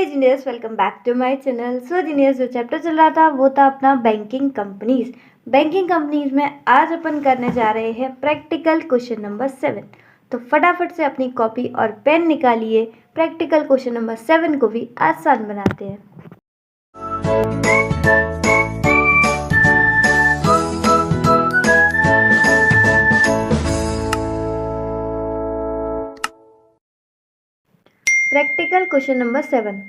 Hey genius, welcome back to my channel. So genius, जो chapter चल रहा था वो था अपना बैंकिंग कंपनीज। बैंकिंग कंपनीज में आज अपन करने जा रहे हैं प्रैक्टिकल क्वेश्चन नंबर 7। तो फटाफट से अपनी कॉपी और पेन निकालिए, प्रैक्टिकल क्वेश्चन नंबर 7 को भी आसान बनाते हैं। Practical question number 7.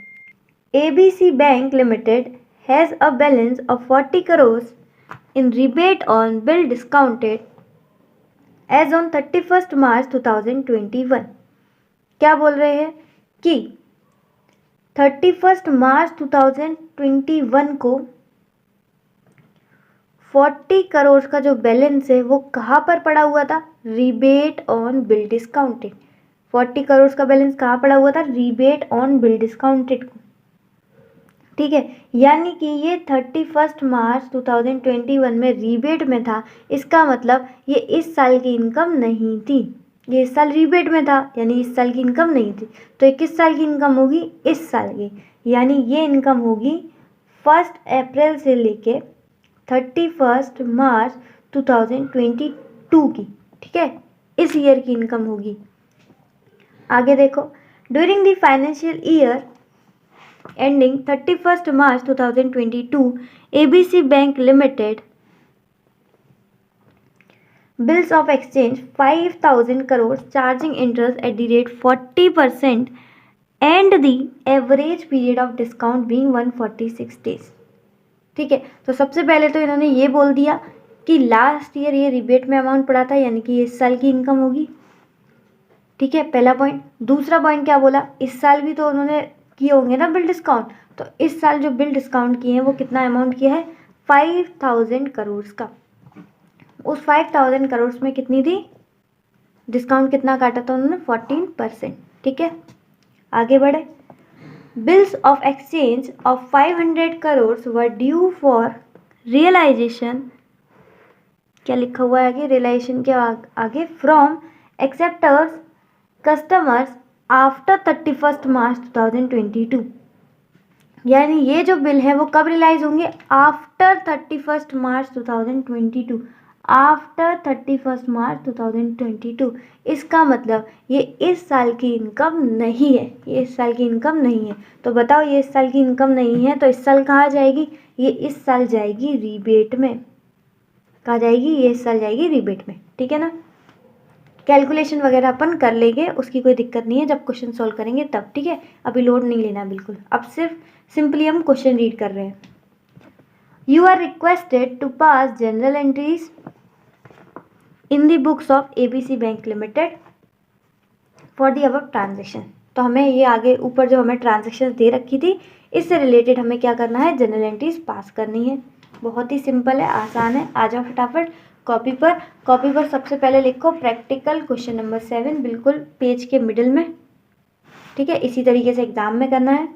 ABC Bank Limited has a balance of 40 crores in rebate on bill discounted as on 31st March 2021. क्या बोल रहे हैं कि 31st मार्च 2021 को 40 करोड़ का जो बैलेंस है वो कहाँ पर पड़ा हुआ था? Rebate on bill discounted. 40 crore का बैलेंस कहाँ पड़ा हुआ था? रिबेट ऑन बिल डिस्काउंटेड को। ठीक है, यानी कि ये 31 मार्च 2021 में रिबेट में था। इसका मतलब ये इस साल की इनकम नहीं थी, ये इस साल रिबेट में था, यानी इस साल की इनकम नहीं थी। तो ये किस साल की इनकम होगी? इस साल की। यानी ये इनकम होगी 1 अप्रैल से लेके 31 मार्च 2022 की। ठीक है, इस ईयर की इनकम होगी। आगे देखो, during the financial year ending 31st March 2022, ABC Bank Limited bills of exchange 5,000 crores charging interest at the rate 40% and the average period of discount being 146 days. ठीक है, तो सबसे पहले तो इन्होंने ये बोल दिया कि लास्ट ईयर ये रिबेट में अमाउंट पड़ा था, यानी कि इस साल की इनकम होगी। ठीक है, पहला पॉइंट। दूसरा पॉइंट क्या बोला? इस साल भी तो उन्होंने किए होंगे ना बिल डिस्काउंट, तो इस साल जो बिल डिस्काउंट किए हैं वो कितना अमाउंट किया है? 5,000 करोड़ का। उस 5,000 करोड़ में कितनी थी डिस्काउंट? कितना काटा था उन्होंने? 14%। ठीक है, आगे बढ़े। Bills of exchange of 500 crore were due for realization. क्या लिखा हुआ है आगे? रियलाइजेशन के आगे from acceptors customers after 31st March 2022। यानी ये जो बिल है वो कब रियलाइज होंगे? After 31st March 2022। After 31st March 2022। इसका मतलब ये इस साल की इनकम नहीं है, ये इस साल की इनकम नहीं है। तो बताओ, ये इस साल की इनकम नहीं है तो इस साल कहाँ जाएगी? ये इस साल जाएगी रिबेट में। कहाँ जाएगी? ये इस साल जाएगी रिबेट में। ठीक है ना, कैलकुलेशन वगैरह अपन कर लेंगे, उसकी कोई दिक्कत नहीं है, जब क्वेश्चन सॉल्व करेंगे तब। ठीक है, अभी लोड नहीं लेना बिल्कुल, अब सिर्फ सिंपली हम क्वेश्चन रीड कर रहे हैं। You are requested to pass general entries in the books of ABC bank limited for the above transaction. तो हमें ये आगे ऊपर जो हमें ट्रांजेक्शन दे रखी थी, इससे रिलेटेड हमें क्या करना है? जनरल एंट्रीज पास करनी है। बहुत ही सिंपल है, आसान है। आ जाओ फटाफट कॉपी पर सबसे पहले लिखो प्रैक्टिकल क्वेश्चन नंबर 7, बिल्कुल पेज के मिडिल में। ठीक है, इसी तरीके से एग्जाम में करना है।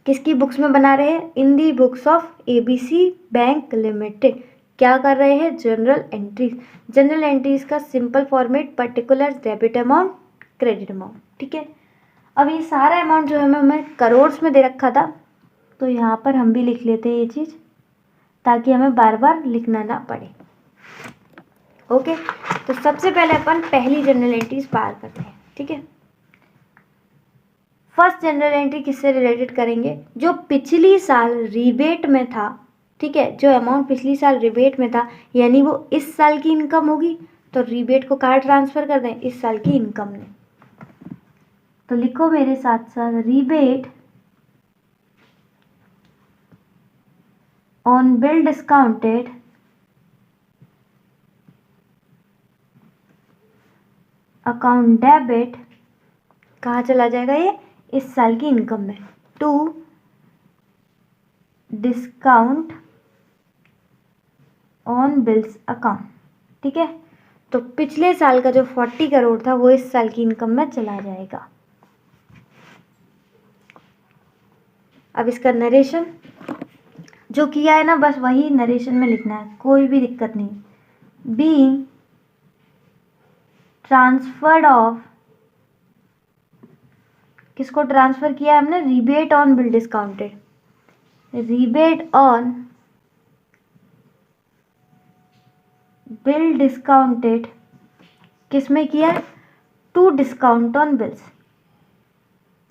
किसकी बुक्स में बना रहे हैं? In the books of ABC bank limited. क्या कर रहे हैं? Journal entries. जनरल एंट्रीज का simple format particular debit amount, credit amount. ठीक है, अब ये सारा अमाउंट जो है हमें करोड़ में दे रखा था, तो यहाँ पर हम भी लिख लेते हैं ये चीज़, ताकि हमें बार बार लिखना ना पड़े। ओके, तो सबसे पहले अपन पहली जनरल एंट्रीज पार करते हैं। ठीक है, फर्स्ट जनरल एंट्री किससे रिलेटेड करेंगे? जो पिछली साल रिबेट में था। ठीक है, जो अमाउंट पिछली साल रिबेट में था, यानी वो इस साल की इनकम होगी, तो रिबेट को कहाँ ट्रांसफर कर दें? इस साल की इनकम में। तो लिखो मेरे साथ साथ, rebate on bill discounted account debit कहाँ चला जाएगा? ये इस साल की इनकम में, to discount on bills account. ठीक है, तो पिछले साल का जो 40 करोड़ था वो इस साल की इनकम में चला जाएगा। अब इसका नरेशन जो किया है ना, बस वही नरेशन में लिखना है, कोई भी दिक्कत नहीं। बीइंग ट्रांसफर्ड ऑफ किसको ट्रांसफ़र किया हमने, rebate on bill discounted, rebate on bill discounted किस में किया, टू डिस्काउंट ऑन बिल्स।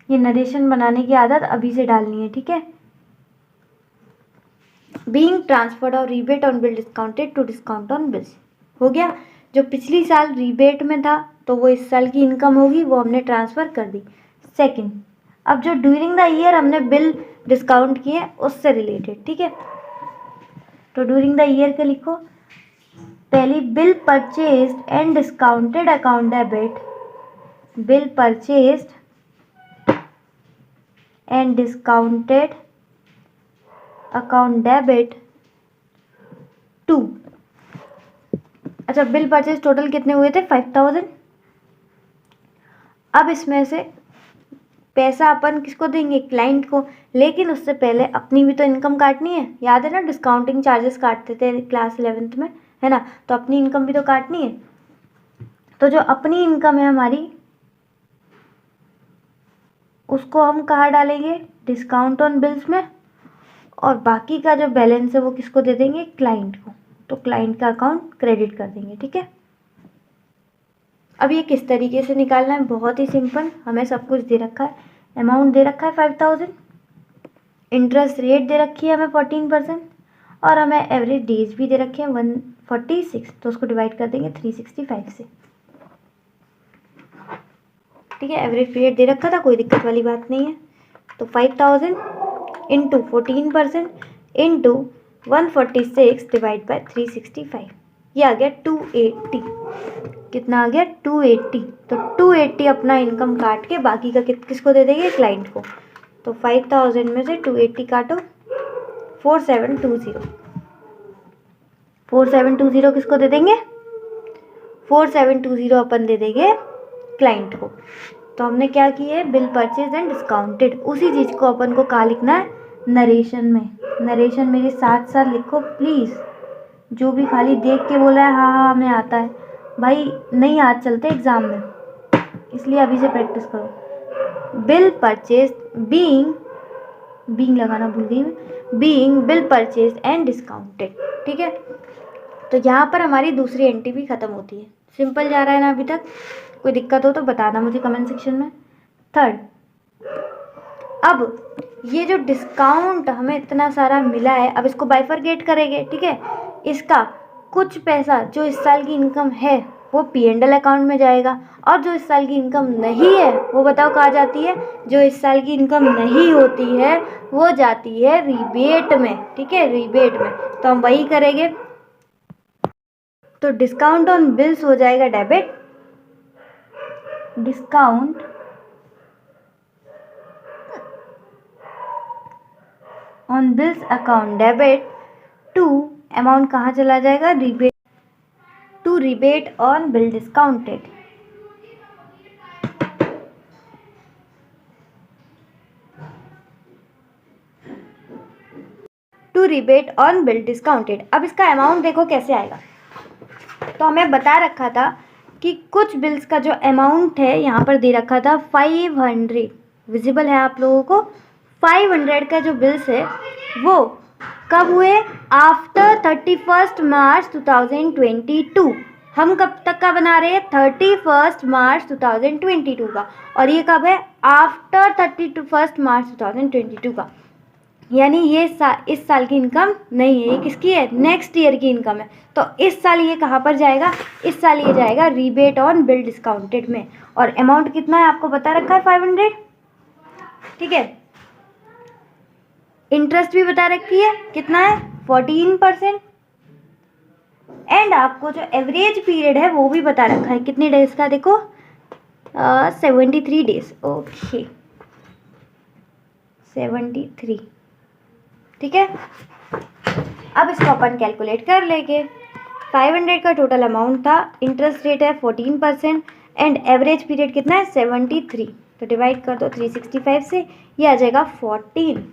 ये नरेशन बनाने की आदत अभी से डालनी है, ठीक है। बीइंग ट्रांसफर्ड और rebate on bill discounted to discount on bills हो गया। जो पिछली साल रिबेट में था तो वो इस साल की इनकम होगी, वो हमने ट्रांसफ़र कर दी। सेकंड, अब जो ड्यूरिंग द ईयर हमने बिल डिस्काउंट किए उससे रिलेटेड, ठीक है। तो ड्यूरिंग द ईयर के लिखो, पहली bill purchased and discounted account debit, bill purchased and discounted account debit to, अच्छा बिल परचेज टोटल कितने हुए थे, 5000। अब इसमें से पैसा अपन किसको देंगे, क्लाइंट को, लेकिन उससे पहले अपनी भी तो इनकम काटनी है। याद है ना, डिस्काउंटिंग चार्जेस काटते थे क्लास 11th में, है ना, तो अपनी इनकम भी तो काटनी है। तो जो अपनी इनकम है हमारी उसको हम कहाँ डालेंगे, डिस्काउंट ऑन बिल्स में, और बाकी का जो बैलेंस है वो किसको दे देंगे, क्लाइंट को। तो क्लाइंट का अकाउंट क्रेडिट कर देंगे, ठीक है। अब ये किस तरीके से निकालना है, बहुत ही सिंपल, हमें सब कुछ दे रखा है, अमाउंट दे रखा है 5000, इंटरेस्ट रेट दे रखी है हमें 14%, और हमें एवरेज डेज भी दे रखे हैं 146, तो उसको डिवाइड कर देंगे 365 से, ठीक है। एवरेज पीरियड दे रखा था, कोई दिक्कत वाली बात नहीं है। तो 5000 इंटू 14% इंटू 146 डिवाइड बाय 365, ये आ गया 280। कितना आ गया, 280। तो 280 अपना इनकम काट के बाकी का किसको दे देंगे, क्लाइंट को। तो 5000 में से 280 काटो, 4720, 4720 किसको दे देंगे, 4720 अपन दे देंगे क्लाइंट को। तो हमने क्या किया है, बिल परचेज एंड डिस्काउंटेड, उसी चीज़ को अपन को कहाँ लिखना है, नरेशन में। नरेशन मेरे साथ साथ लिखो प्लीज़। जो भी खाली देख के बोला है हाँ हाँ हमें आता है, भाई नहीं आज चलते एग्ज़ाम में, इसलिए अभी से प्रैक्टिस करो। बिल परचेज बीइंग लगाना भूल गई मैं, being bill purchase and discounted, ठीक है। तो यहाँ पर हमारी दूसरी एंट्री भी ख़त्म होती है। सिंपल जा रहा है ना अभी तक, कोई दिक्कत हो तो बताना मुझे कमेंट सेक्शन में। थर्ड, अब ये जो डिस्काउंट हमें इतना सारा मिला है, अब इसको बाइफरकेट करेंगे, ठीक है। इसका कुछ पैसा जो इस साल की इनकम है वो P&L अकाउंट में जाएगा, और जो इस साल की इनकम नहीं है वो बताओ कहाँ जाती है, जो इस साल की इनकम नहीं होती है वो जाती है रिबेट में, ठीक है, रिबेट में। तो हम वही करेंगे, तो डिस्काउंट ऑन बिल्स हो जाएगा debit, discount on bills account debit to, amount कहाँ चला जाएगा, rebate, to rebate on bill discounted, to rebate on bill discounted. अब इसका अमाउंट देखो कैसे आएगा। तो हमें बता रखा था कि कुछ बिल्स का जो अमाउंट है यहाँ पर दे रखा था 500, विजिबल है आप लोगों को, 500 का जो बिल्स है वो कब हुए, आफ्टर 31 मार्च 2022। हम कब तक का बना रहे हैं, 31 मार्च 2022 का, और ये कब है, आफ्टर 31 मार्च 2022 का। यानी ये इस साल की इनकम नहीं है, ये किसकी है, नेक्स्ट ईयर की इनकम है। तो इस साल ये कहाँ पर जाएगा, इस साल ये जाएगा रिबेट ऑन बिल डिस्काउंटेड में, और अमाउंट कितना है आपको बता रखा है 500, ठीक है। इंटरेस्ट भी बता रखी है, कितना है 14%, एंड आपको जो एवरेज पीरियड है वो भी बता रखा है, कितने डेज का, देखो 73 डेज, ओके 73, ठीक है। अब इसको अपन कैलकुलेट कर लेंगे। 500 का टोटल अमाउंट था, इंटरेस्ट रेट है 14%, एंड एवरेज पीरियड कितना है 73, तो डिवाइड कर दो 365 से, ये आ जाएगा 14,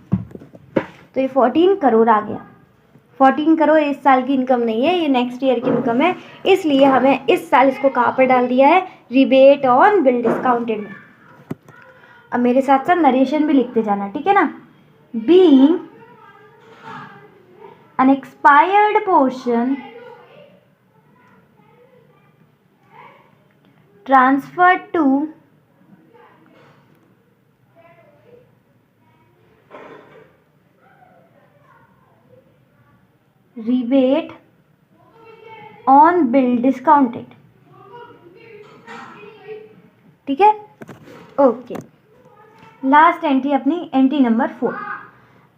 तो ये 14 करोड़ आ गया। 14 करोड़ इस साल की इनकम नहीं है, ये नेक्स्ट ईयर की इनकम है, इसलिए हमें इस साल इसको कहाँ पर डाल दिया है, रिबेट ऑन बिल डिस्काउंटेड में। अब मेरे साथ साथ नरेशन भी लिखते जाना, ठीक है ना। Being an expired portion transferred to rebate on bill discounted, ठीक है। ओके, लास्ट एंट्री अपनी एंट्री नंबर 4।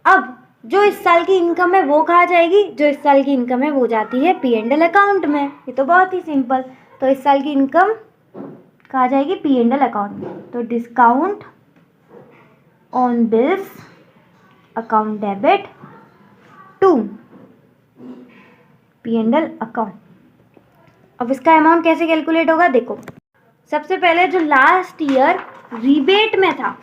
अब जो इस साल की इनकम है वो कहाँ जाएगी? जो इस साल की इनकम है वो जाती है P&L अकाउंट में। ये तो बहुत ही सिंपल। तो इस साल की इनकम कहाँ जाएगी? P&L अकाउंट में। तो discount on bills account debit to P&L account. अब इसका अमाउंट कैसे कैलकुलेट होगा? देखो, सबसे पहले जो लास्ट ईयर रिबेट में था,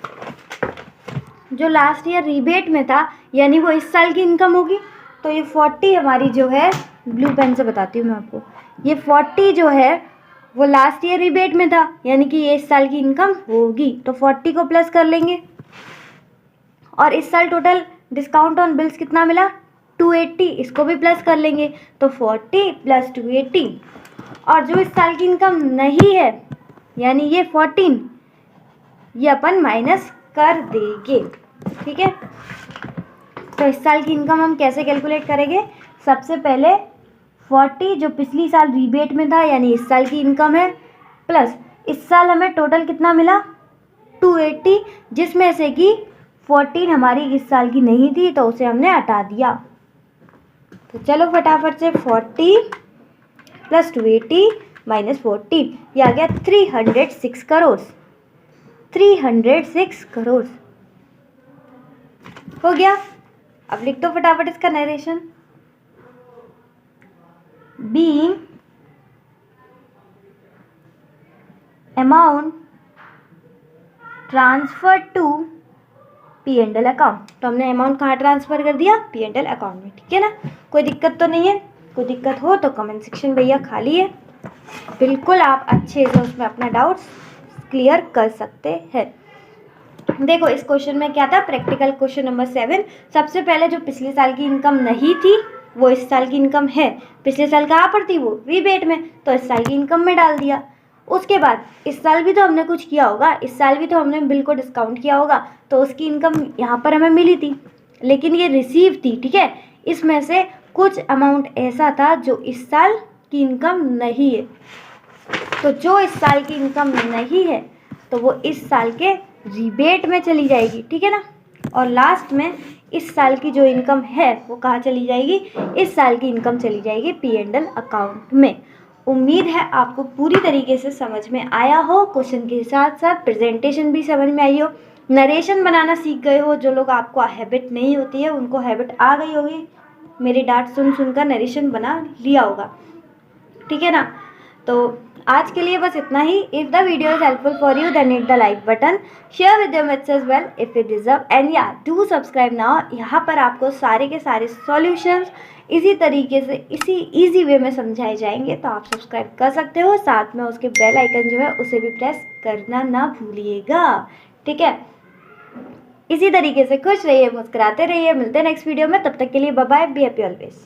जो लास्ट ईयर रिबेट में था यानी वो इस साल की इनकम होगी। तो ये 40 हमारी जो है, ब्लू पेन से बताती हूँ मैं आपको, ये 40 जो है वो लास्ट ईयर रिबेट में था यानी कि ये इस साल की इनकम होगी। तो 40 को प्लस कर लेंगे और इस साल टोटल डिस्काउंट ऑन बिल्स कितना मिला? 280, इसको भी प्लस कर लेंगे। तो 40 प्लस 280, और जो इस साल की इनकम नहीं है यानी ये 14, ये अपन माइनस कर देंगे, ठीक है। तो इस साल की इनकम हम कैसे कैलकुलेट करेंगे? सबसे पहले 40 जो पिछली साल रिबेट में था यानी इस साल की इनकम है, प्लस इस साल हमें टोटल कितना मिला? 280, जिसमें से कि 14 हमारी इस साल की नहीं थी तो उसे हमने हटा दिया। तो चलो फटाफट से 40 प्लस 280 माइनस 14, ये आ गया 306 करोड़। 306 करोड़ हो गया। अब लिख दो फटाफट इसका नरेशन। Being amount transfer to P&L account. तो हमने अमाउंट कहाँ ट्रांसफर कर दिया? P&L अकाउंट में, ठीक है ना। कोई दिक्कत तो नहीं है? कोई दिक्कत हो तो कमेंट सेक्शन भैया खाली है, बिल्कुल आप अच्छे से उसमें अपना डाउट्स क्लियर कर सकते हैं। देखो इस क्वेश्चन में क्या था? Practical question number 7। सबसे पहले जो पिछले साल की इनकम नहीं थी वो इस साल की इनकम है। पिछले साल कहाँ पर थी? वो रिबेट में, तो इस साल की इनकम में डाल दिया। उसके बाद इस साल भी तो हमने कुछ किया होगा, इस साल भी तो हमने बिल को डिस्काउंट किया होगा, तो उसकी इनकम यहाँ पर हमें मिली थी, लेकिन ये रिसीव थी, ठीक है। इसमें से कुछ अमाउंट ऐसा था जो इस साल की इनकम नहीं है। तो जो इस साल की इनकम नहीं है तो वो इस साल के रिबेट में चली जाएगी, ठीक है ना। और लास्ट में इस साल की जो इनकम है वो कहाँ चली जाएगी? इस साल की इनकम चली जाएगी P&L अकाउंट में। उम्मीद है आपको पूरी तरीके से समझ में आया हो, क्वेश्चन के साथ साथ प्रेजेंटेशन भी समझ में आई हो, नरेशन बनाना सीख गए हो। जो लोग आपको हैबिट नहीं होती है उनको हैबिट आ गई होगी, मेरी डांट सुन सुनकर नरेशन बना लिया होगा, ठीक है ना। तो आज के लिए बस इतना ही। If the video is helpful for you then hit the like button, share with your mates as well if you deserve, and या डू सब्सक्राइब नाउ। यहाँ पर आपको सारे के सारे सॉल्यूशंस इसी तरीके से इसी इजी वे में समझाए जाएंगे, तो आप सब्सक्राइब कर सकते हो। साथ में उसके बेल आइकन जो है उसे भी प्रेस करना ना भूलिएगा, ठीक है। इसी तरीके से खुश रहिए, मुस्कुराते रहिए। मिलते हैं नेक्स्ट वीडियो में, तब तक के लिए bye bye, be happy always.